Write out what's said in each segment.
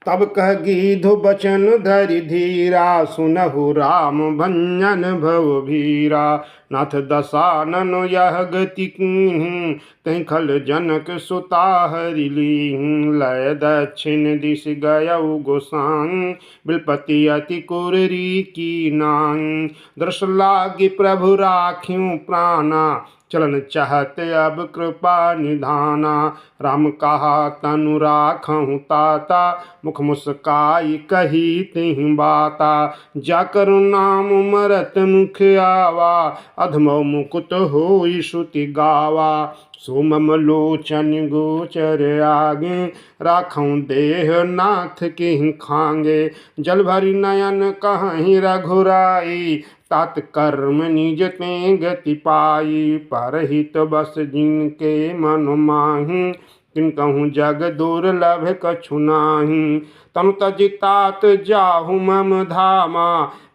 तब कह गीधु बचन धरि धीरा, सुनहु राम भंजन भव भीरा। नाथ दसानन यह गति कीन्ही, तै खल जनक सुता हरि लीन्ही। लय दक्षिण दिश गयउ गोसाई, बिलपति अति कुररी की नाई। दृश लागी प्रभु राख्यू प्राणा, चलन चाहत अब कृपा निधाना। राम कहा तनु राखहु ताता, मुख मुस्काई कही तिहि बाता। जाकर नाम मरत मुख आवा, अधमो मुकुट होई श्रुति गावा। सो मम लोचन गोचर आगे, राखऊं देह नाथ के खांगे। जल भरी नयन कहीं रघुराई, तात कर्म निज ते गति पाई। परहित बस जिनके मन माही, किनकहु जग दुर्लभ कछु नाही। तनु तजि तात जाहु मम धामा,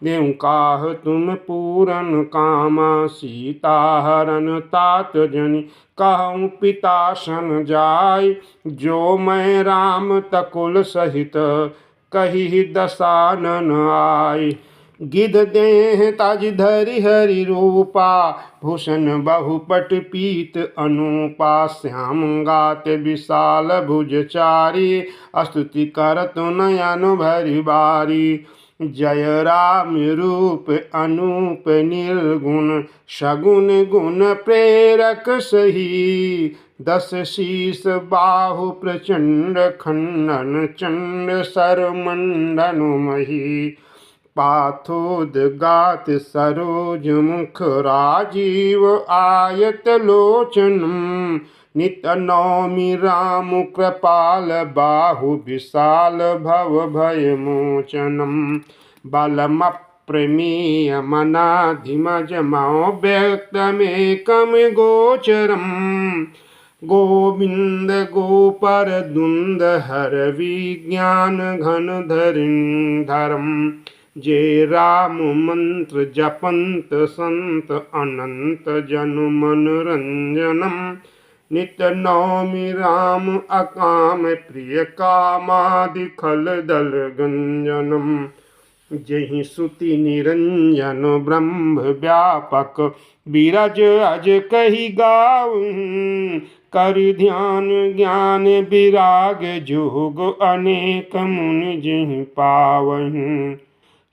देहु काह तुम पूरन कामा। सीता हरन तात जनि कहूँ पिता सन जाय, जो मैं राम तकुल सहित कही दसानन आय। गिध देह ताज धरि हरि रूपा, भूषण बहुपट पीत अनूपा। श्याम गात विशाल भुज चारी, स्तुति करत नयन भरि बारी। जय राम रूप अनूप निर्गुण, सगुण गुण प्रेरक सही। दस शीस बाहु प्रचंड खंडन, चंड सर मंडन मही। पाथोदगात सरोज मुख, राजीव आयत लोचनम। नित नौमि राम कृपाल बाहु, विशाल भव भय मोचनम। बलम प्रमेय मनाधिमज मौ, व्यक्तमेकम गोचरम। गोविंद गोपर दुंद हर, विज्ञान घन धरम। जे राम मंत्र जपंत संत, अनंत जनु मनोरंजनम। नित नौमि राम अकाम, प्रिय कामादि खल दल गंजनम। जहि सुति निरंजन ब्रह्म व्यापक, बीरज अज कही गाऊं। कर ध्यान ज्ञान विराग जोग, अनेक मुनि जिहि पावहीं।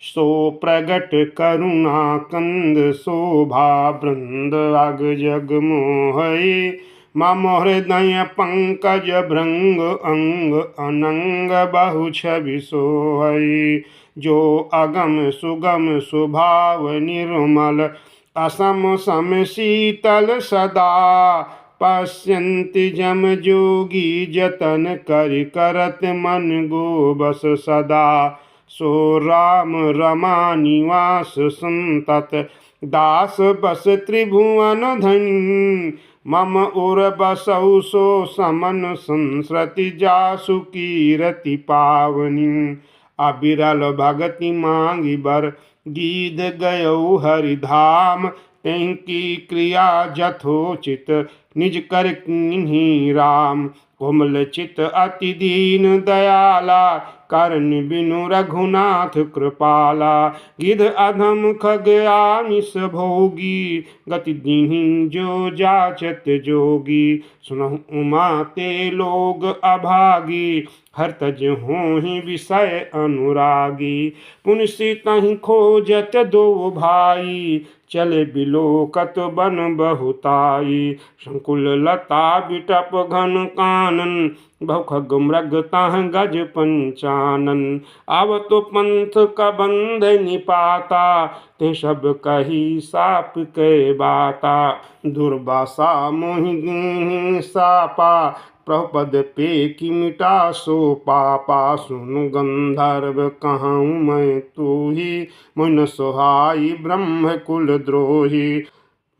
सो प्रगट करुणा कंद, शोभा वृंद अग जग मोहई। मम हृदय पंकज भृंग, अंग अनंग बहु छवि सोहई। जो अगम सुगम स्वभाव निर्मल, असम सम शीतल सदा। पश्यन्ति जम जोगी जतन, करि करत मन गो बस सदा। सो राम रमा निवास संतत, दास बस त्रिभुवन धनी। मम उर बसौ सो समन, संसृति जासु कीरति पावनी। अबिरल भगति मांगी बर, गीध गयौ हरिधाम। तेंकी क्रिया जथोचित, निज कर कीन्ही राम। कोमल चित अति दीन दयाला, करन बिनु रघुनाथ कृपाला। गिध अधम खग आमिष भोगी, गति दीन्ही जो जाचत जोगी। सुनहु उमा ते लोग अभागी, हर तज होहि विषय अनुरागी। पुनि तहि खोजत दो भाई, चले बिलोकत बन बहुताई। संकुल लता बिटप घन कानन, बहु खग मृग ताह गज पंचानन। आवत पंथ कबंध निपाता, ते सब कही साप के बाता। दुर्वासा मोहि सापा, प्रभुपद पे की मिटा सो पापा। सुनु गंधर्व कहूँ मैं तू ही, मुन सोहाई ब्रह्म कुल द्रोही।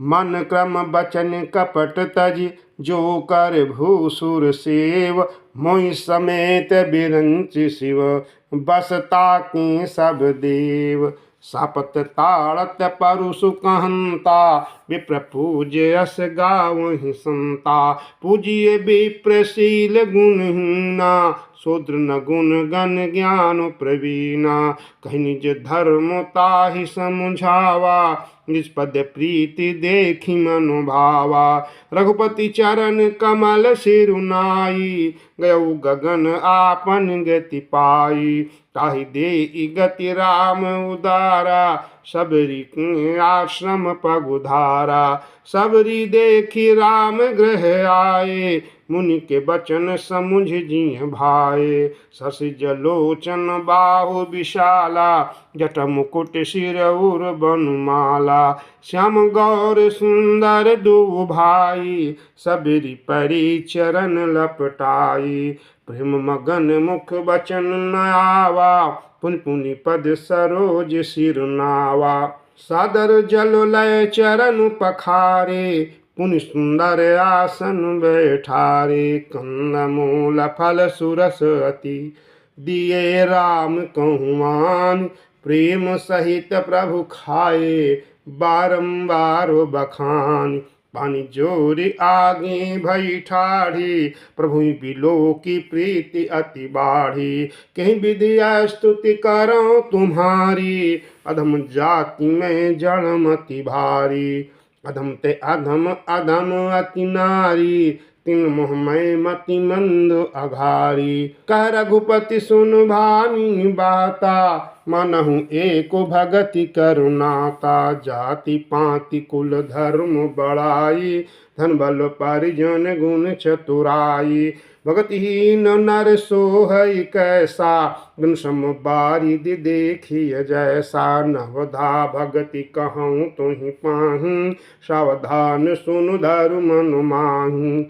मन क्रम बचन कपट तज, जो कर भूसुर सेव। मोहि समेत बिरंच शिव, बसता के सब देव। सापत ताड़त परुषु कहंता, विप्र पूज्य यस गावहि संता। पूजिए विप्रशील गुणहीना, शूद्र न गुण गण ज्ञान प्रवीणा। कहीं निज धर्म ताहि समझावा, निज पद प्रीति देखी मनुभावा। रघुपति चरण कमल सिरुनाई, गयऊ गगन आपन गति पाई। ताहि दे गति राम उदारा, सबरी आश्रम पगुधारा। सबरी देखी राम गृह आए, मुनि के बचन समुझ जिय भाए। शशि जलोचन बाहु विशाला, जट मुकुट सिर उर बनुमाला। श्याम गौर सुंदर दो भाई, सबरी परी चरण लपटाई। प्रेम मगन मुख बचन न आवा, पुनि पुनि पद सरोज सिर नावा। सादर जल लय चरण पखारे, पुनि सुंदर आसन बैठारे। कंद मूल फल सुरस अति, दिए राम कहुमान। प्रेम सहित प्रभु खाए, बारंबार बखान। पानी जोरी आगे भई ठाढ़ी, प्रभु बिलो की प्रीति अति बाढ़ी। कहीं विधिया स्तुति करो तुम्हारी, अधम जाति में जड़मति भारी। अधम ते अधम अधम अति नारी, तिन मोहमय मति मंद अघारी। कह रघुपति सुन भामिनी बाता, मनहु एको भगति करुणाता। जाति पाति कुल धर्म बड़ाई, धन बल परिजन गुण चतुराई। भगतिहीन नर सोहई कैसा, गुण सम बारिदि देखिय जैसा। नवधा भगति कहूँ तुहि पाहूँ, सावधान सुनु धरु मनु माहूँ।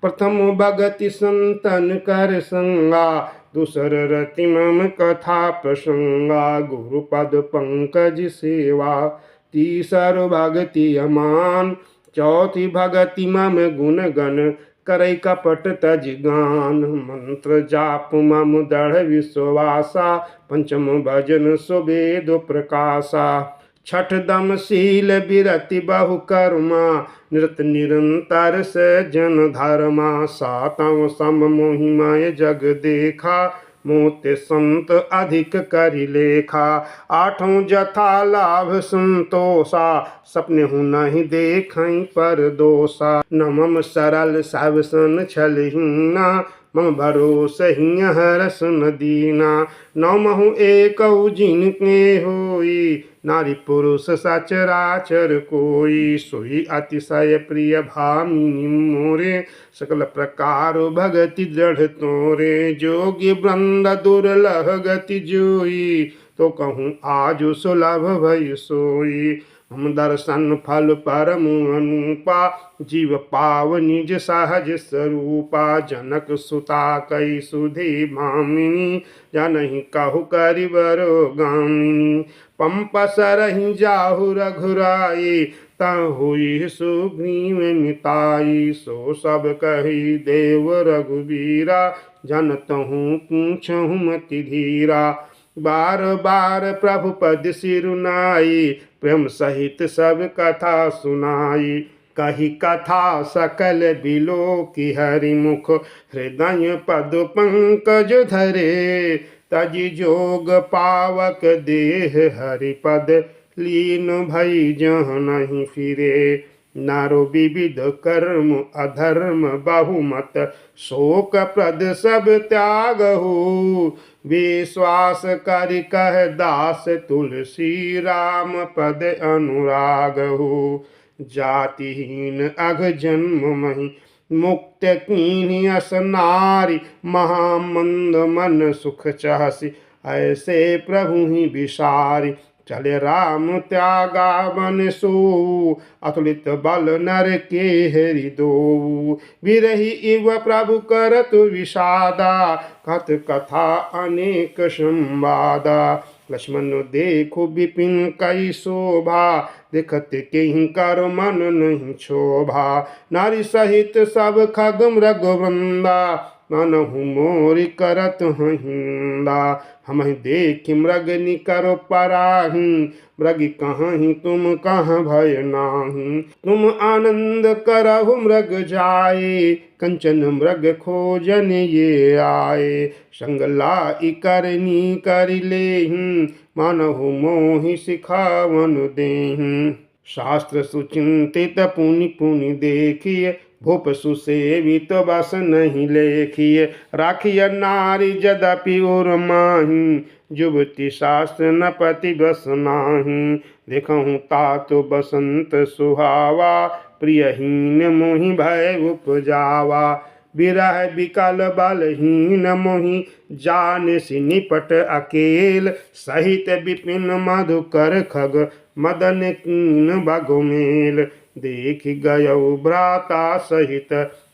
प्रथम भगति संतन कर संगा, दूसर रति मम कथा प्रसंगा। गुरुपद पंकज सेवा, तीसर भगति अमान। चौथी भगति मम गुण गण, करई कपट तज गान। मंत्र जाप मम दृढ़ विश्वासा, पंचम भजन सुवेद प्रकाशा। छठ दम शील बिरति बहु कर्मा, निरत निरंतर सजन धर्मा। सातव सम मोहिमय जग देखा, मोते संत अधिक करि लेखा। आठों जथा लाभ संतोषा, सपने हूँ नहीं देखई पर दोषा। नमम सरल सब सन छलहीना, मम भरोसे हरस न दीना। नौमहु एकौ जिनके होई, नारी पुरुष सचराचर कोई। सोई अतिशय प्रिय भामिनी मोरे, सकल प्रकार भगति दृढ़ तोरे। जोगी वृंद दुर्लभ गति जोई, तो कहूँ आज सुलभ भई सोई। हम दर्शन फल परम अनुपा, जीव पाव निज सहज स्वरूपा। जनक सुता कई सुधी भामिनी, जनहि कहु करिबरो गामिनी। पंपा सरहि जाहु रघुराई, तहुई सुग्रीव मिताई। सो सब कही देव रघुबीरा, जनतहु पूछहु मति धीरा। बार बार प्रभु पद सिरुनाई, प्रेम सहित सब कथा सुनाई। कही कथा सकल बिलो की हरि मुख, हृदय पद पंकज धरे। तजि जोग पावक देह हरिपद, लीन भई जहाँ नहीं फिरे। नारो विविध कर्म अधर्म बहुमत, शोक प्रद सब त्यागहु। विश्वास करि कह दास तुलसी, राम पद अनुरागहु। जातिहीन अघ जन्म मही, मुक्त कीन्हि अस नारी। महामंद मन सुख चाहसी, ऐसे प्रभु ही विसारी। चले राम त्यागा बन सोऊ, अतुलित बल नर के हरि दोऊ। बिरही इव प्रभु करत विषादा, कथ कथा अनेक संवादा। लक्ष्मण देखो विपिन कई शोभा, देखत किंकर मन नहीं क्षोभा। नारी सहित सब खग मृग वृंदा, कानहु मोरि करत हिंदा। हम देख मृग निकर पराही, मृग कहीं तुम कहाँ भय नाही। तुम आनंद करहु मृग जाए, कंचन मृग खोजन ये आए। संग लाई करनी कर लेहि, मानहु मोहि सिखावन देहि। शास्त्र सुचिंतित पुनि पुनि देखिए, भूप सुसेवित बस नहीं लेखिए। राखिय नारी यद्यपि उर माही, युवती शास्त्र न पति बस नाही। देखहु तातो बसंत सुहावा, प्रियहीन मोहि भय उपजावा। विरह विकल बलहीन मोहि, जान सि निपट अकेल। सहित विपिन मधुकर खग, मदन कीन बगुमेल। देख गयो भ्राता सहित,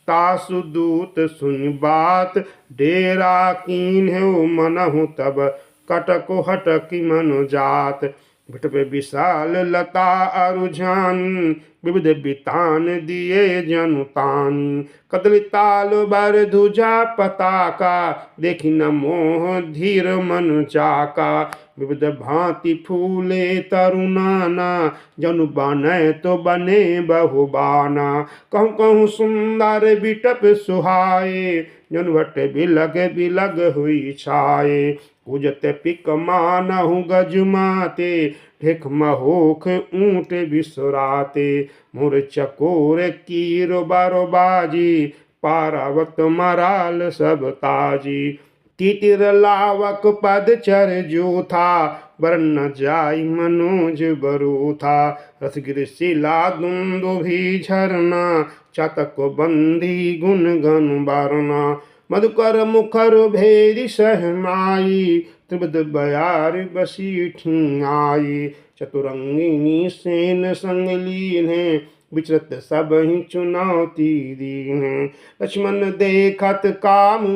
तासु दूत सुनि बात। डेरा कीन्हु मनहु तब, कटकु हटकि मनु जात। विटप विशाल लता अरुझानी, विविध बितान दिए जनुतानी। कदली ताल बर ध्वजा पताका, देखि न मोह धीर मन चाका। विविध भांति फूले तरुनाना, जनु बने तो बने बहुबाना। कहूँ कहूँ सुंदर बिटप सुहाए, जनु भट बिलग बिलग हुई छाए। पूजत पिक मानहु गजमाते, ढेक महोख ऊंट बिसराते। मोर चकोर कीर बारो बाजी, पारावत मराल सब ताजी। तितिर लावक पद चर जो था, वर्ण जाय मनोज बरू था। रसगिर शिला दुंदुभि झरना, चातक बंदी गुण गन बारना। मधुकर मुखर भेरी सहमाई, त्रिविध बयार बसी ठिंगाई। चतुरंगिनी सेन संग लीन्हे, विचरत सब ही चुनौती दीन्हे। लक्ष्मण देखत काम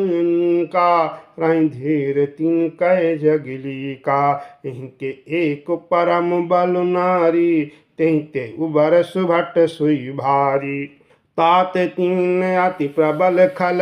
का, राई धीर तिन कै जगली का। इनके एक परम बल नारी, तेहि ते उबर सुभट सुई भारी। तात तीन अति प्रबल खल,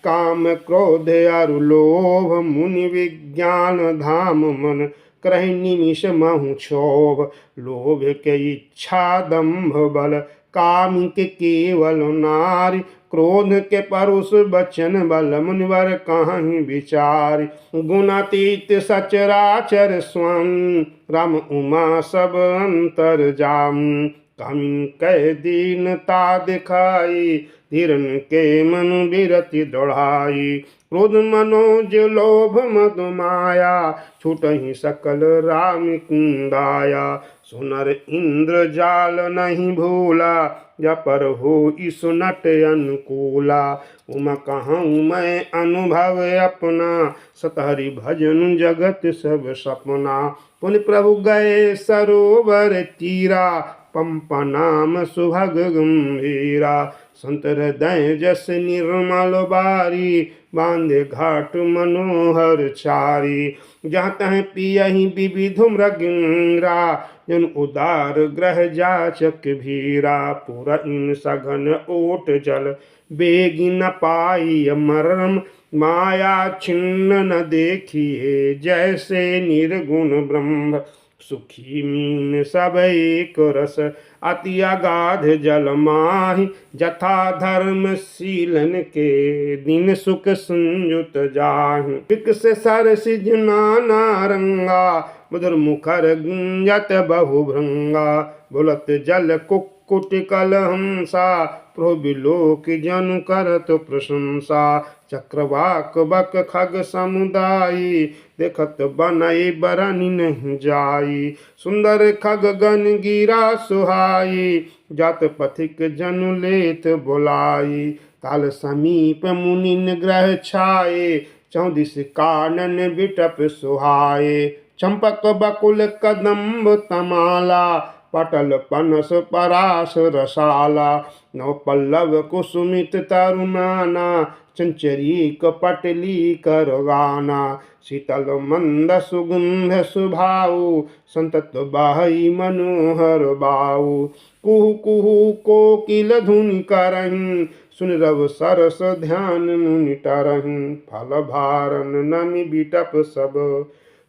काम क्रोध अरु लोभ। मुनि विज्ञान धाम मन, करहि निमिष महु क्षोभ। लोभ के इच्छा दंभ बल, काम के केवल नारी। क्रोध के परुष बचन बल, मुनिवर कहीं विचार। गुणातीत सचराचर स्वामी, राम उमा सब अंतर जामी। कामिन कै दीनता दिखाई, धीरन के मन बिरति दौड़ाई। क्रोध मनोज लोभ मद माया, छूटहि सकल राम कुंदाया। सुनर इंद्र जाल नहीं भूला, या पर हो सुनट अनुकूला। उमा कहूँ मैं अनुभव अपना, सतहरि भजन जगत सब सपना। पुनि प्रभु गए सरोवर तीरा, पंपा नाम सुभग गंभीरा। संत हृदय जस निर्मल बारी, बांधे घाट मनोहर चारी। जहाँ तह पियहि विविध मृगिंरा, जन उदार ग्रह जाचक भीरा। पूरा इन सघन ओट जल, बेगी न पाई मरम। माया छिन्न न देखिए, जैसे निर्गुण ब्रह्म। सुखी मीन सब एक रस, अति अगाध जल माहि। जथा धर्मशीलन के, दिन सुख संयुत जाहि। पिक से सर सिज नाना रंगा, मधुर मुखर गुंजत बहु भृंगा। बुलत जल कुक्कुट कल हंसा, प्रोबिलोक जनु करत प्रशंसा। चक्रवाक बक खग समुदायी, देखत बनई बरनि नहीं जाई। सुंदर खग गन गिरा सुहाई, जात पथिक जनु लेत बुलाई। काल समीप मुनिन ग्रह छाए, चौदिस कानन बिटप सुहाए। चंपक बकुल कदम्ब तमाला, पटल पनस परास रसाला। नव पल्लव कुसुमित तरुनाना, चंचरीक पटली करगाना। शीतल मंद सुगंध सुभाऊ, संतत बाहि मनोहर बाऊ। कुहु कुहु कोकिल धुनि करहीं, सुन रव सरस ध्यान मुनि टरहिं फल भारन नमि बिटप सब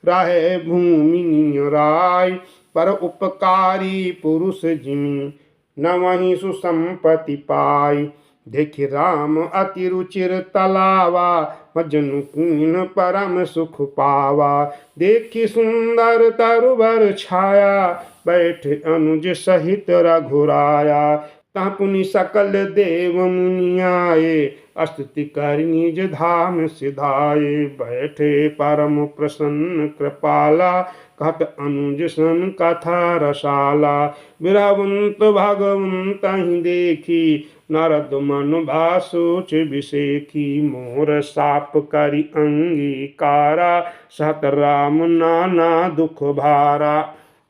राहे भूमि निराय पर उपकारी पुरुष जिमि न वहीं सुसंपत्ति पाई देखि राम अति रुचिर तलावा मजनु कीन परम सुख पावा देखि सुंदर तरुवर छाया बैठ अनुज सहित रघुराया तह पुनि सकल देव मुनि आए स्तुति कर निज धाम सिधाए बैठे परम प्रसन्न कृपाला कहत अनुज सन कथा रसाला विरहवंत भगवंत ही देखी नारद मन भासोच विषेखी मोर साप करि अंगीकारा सहत राम नाना दुख भारा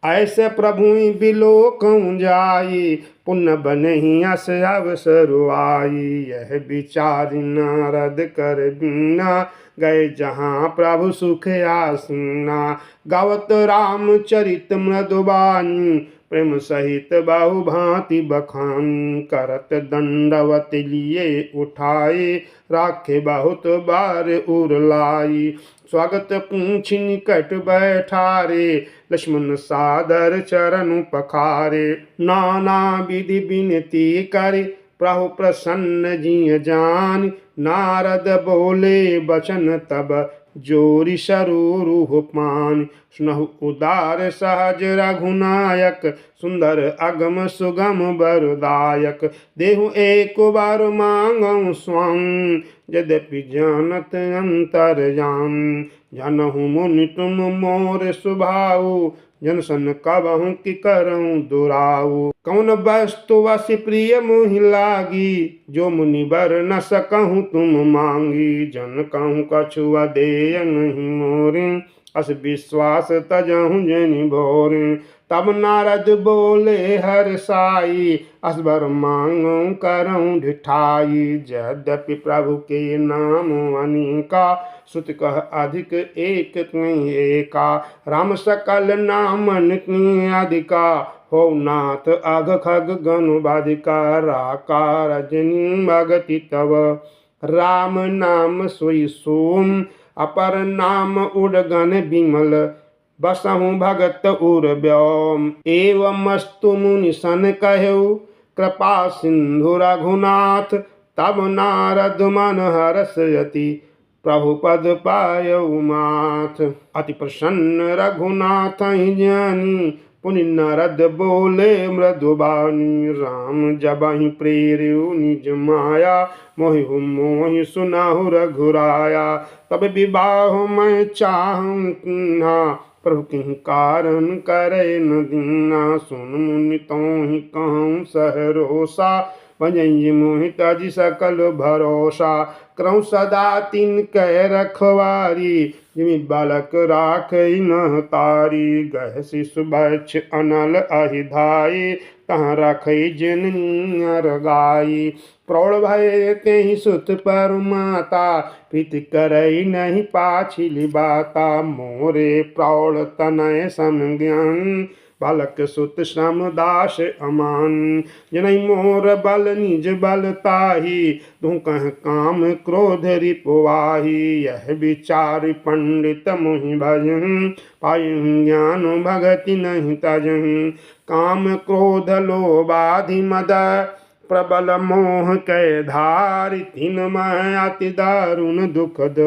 ऐसे प्रभु बिलोकं जाई पुण्य बनहि अस अवसर आई यह विचार नारद कर बीना गए जहाँ प्रभु सुख आसीना गावत रामचरित मृदुबानी प्रेम सहित बहु भांति बखान करत दंडवत लिए उठाए राखे बहुत बार उरलाई स्वागत पूछ निकट बैठारे लक्ष्मण सादर चरण पखारे नाना विधि विनती करे प्रभु प्रसन्न जिय जान नारद बोले बचन तब जोरी सरूरुह पान सुनहु उदार सहज रघुनायक सुंदर अगम सुगम बरदायक देहु एक बार मांगौ स्वांग यद्यपि जानत अंतर जान जानहु मुनि तुम मोर सुभाऊ जन सन कबहु कि करऊं दुराऊ कौन वस्तु वसि प्रिय मोहि लागी जो मुनि बर न सकहु तुम मांगी जन कहूँ कछुआ देय नहीं मोरे अस विश्वास तजहु जनि भोरे तब नारद बोले हर साई असबर मांगो करऊं ढिठाई यद्यपि प्रभु के नाम अनेका सुत कह अधिक एक एका राम सकल नामन अधिका हो नाथ अघ खग गनु बाधिका राकार रजनी भगति तव राम नाम सोई सोम अपर नाम उड़गन बिमल बसहु भगत उर व्योम एवमस्तु मुनि सन कहु कृपा सिंधु रघुनाथ तब नारद मन हरसयति प्रभु पद पायउ माथ अति प्रसन्न रघुनाथ ज्ञानी पुनि नारद बोले मृदुबानी राम जबहि प्रेरयु निज माया मोहि मोहि सुनाहु रघुराया तब विवाह मैं चाहूं कीन्हा प्रभु किं कारण करे न दीना सुन मुनि तोहि कहूँ सहरोसा भजई मोहि तज सकल भरोसा करऊँ सदा तिन कह रखवारी जिमि बालक राख न तारी गह शिशु बक्ष अनल अहिधाई तहाँ रखई जननियर गाई प्रौढ़ भय तेहि सुत पर माता प्रीति करई नहीं पाछिली बाता मोरे प्रौढ़ तनय सम ज्ञान बालक सुत श्रम दास अमान जनई मोर बल निज बल ताही तू कह काम क्रोध रिपुवाही यह विचार पंडित मुहि भजन पायु ज्ञान भगति नहीं तजन काम क्रोध लोभाधि मद प्रबल मोह कै धारि तीन मैं अति दारुण दुखद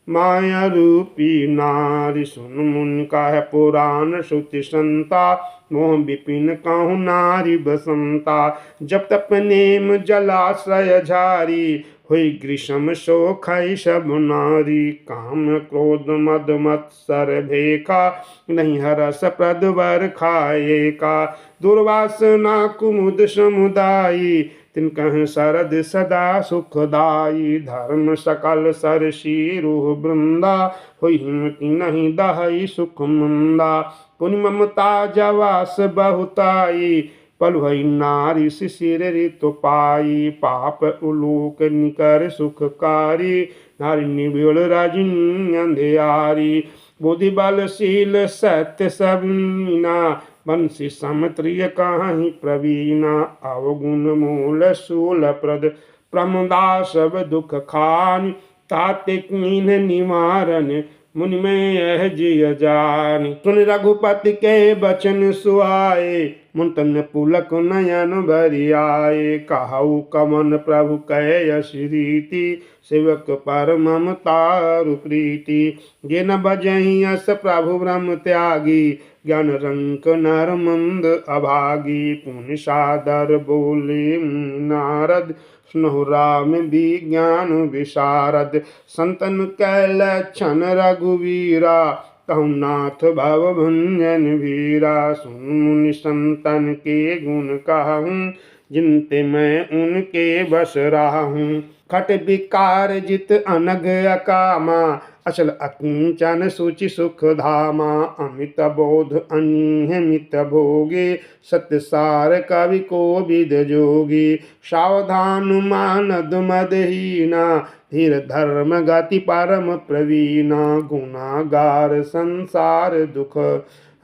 माया रूपी नारी सुन मुन का है पुराण श्रुति संता मोह विपिन कहूँ नारी बसंता जब तप नेम जलाश्रय झारी हुई ग्रीष्म शोखई सब नारी काम क्रोध मद मत्सर भेका नहीं हरस प्रद वर खाए का दुर्वासना कुमुद समुदायी तिन कह शरद सदा सुखदाई धर्म सकल सर शीरुह वृंदा हुई हिमति नहीं दहई सुख मुंदा पुनि ममता जवास बहुताई पल भई नारी शिशिर ऋतु पाई पाप उलूक निकर सुखकारी नारी निबिड़ रजनी अंधियारी बुद्धि बलशील सत्य सबीना बंसी समत्रिय कहीं प्रवीणा अवगुण मूल शूल प्रद प्रमुदा सब दुख खान, ताते कीन निवारन, मुनि में यह जिय जान। सुन रघुपति के बचन सुहाए, मुन तन पुलक नयन भरि आए। कहु कवन प्रभु कहे यश रीति, सेवक पर ममतारु प्रीति। जे न बजहि यस प्रभु ब्रह्म त्यागी, ज्ञान रंक नर मंद अभागी। पुनि सादर बोले नारद, सुनहु राम विज्ञान विशारद। संतन कै लक्षण रघुवीरा, कहु नाथ भव भंजन वीरा। सुन मुनि संतन के गुण कहूँ, जिनते मैं उनके बस राहूँ। खट विकार जित अनघ अकामा, अचल अकिंचन सुचि सुख धामा। अमित बोध अनियमित भोगे, सत्य सार कवि कोविद जोगी। सावधान मानद मदहीना, धीर धर्म गति परम प्रवीणा। गुनागार संसार दुख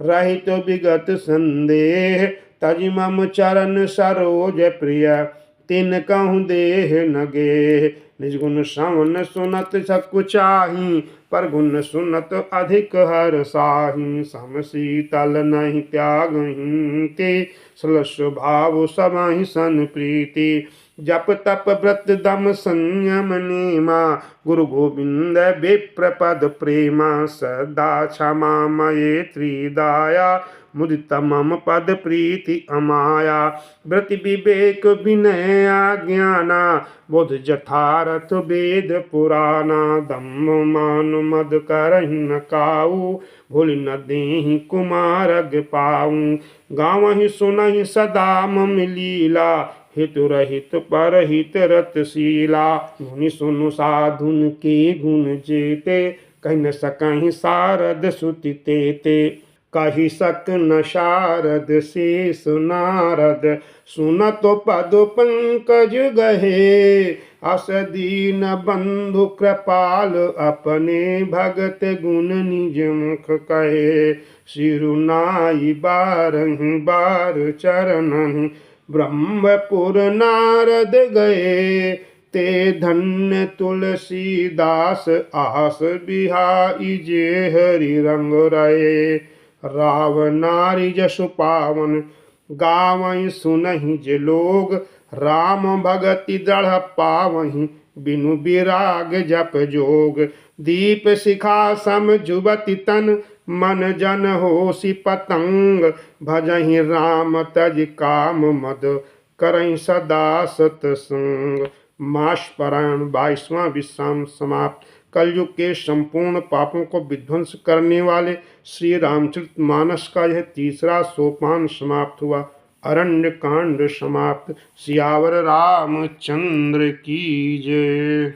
रहित विगत संदेह, तज मम चरण सरोज प्रिय, तिन कहूँ देह नगे। निजगुण श्रवण सुनत सकुचाही, पर गुण सुनत अधिक हर साही। सम शीतल नहीं त्यागहीं ते, सल स्वभाव समाहि सन प्रीति। जप तप व्रत दम संयम नेमा, गुरु गोविंद विप्र पद प्रेमा। सदा क्षमा मयेत्री दाया, मुदित मम पद प्रीति अमाया। व्रत विवेक विनय आज्ञाना, बोध जथारथ वेद पुराना। दम्भ मान मद करहि न काऊ, भूल न देहि कुमारग पाऊँ। गावहि सुनहि सदा मम लीला, हितु रहित परहित रतशीला। मुनि सुनु साधुन के गुण जेते, कहि न सकहि सारद सुति तेते। कहि सक न शारद शेष नारद, सुनत पद पंकज गहे। अस दीन बंधु कृपाल, अपने भगत गुण निज मुख कहे। सिरुनाई बारहि बार चरणहि, ब्रह्मपुर नारद गए। ते धन्य तुलसीदास, आस बिहाई जे हरि रंग रहे। राव नारी जसु पावन, गावहि सुनहि जे लोग। राम भगति दृढ़ पावहि, बिनु विराग जप जोग। दीप शिखा सम जुबति तन, मन जन होसी पतंग। भजहि राम तज काम मद, करहि सदा सतसंग। मास पारायण 22वां विश्राम समाप्त। कलयुग के संपूर्ण पापों को विध्वंस करने वाले श्री रामचरितमानस का यह तीसरा सोपान समाप्त हुआ। अरण्य कांड समाप्त। सियावर रामचंद्र की जय।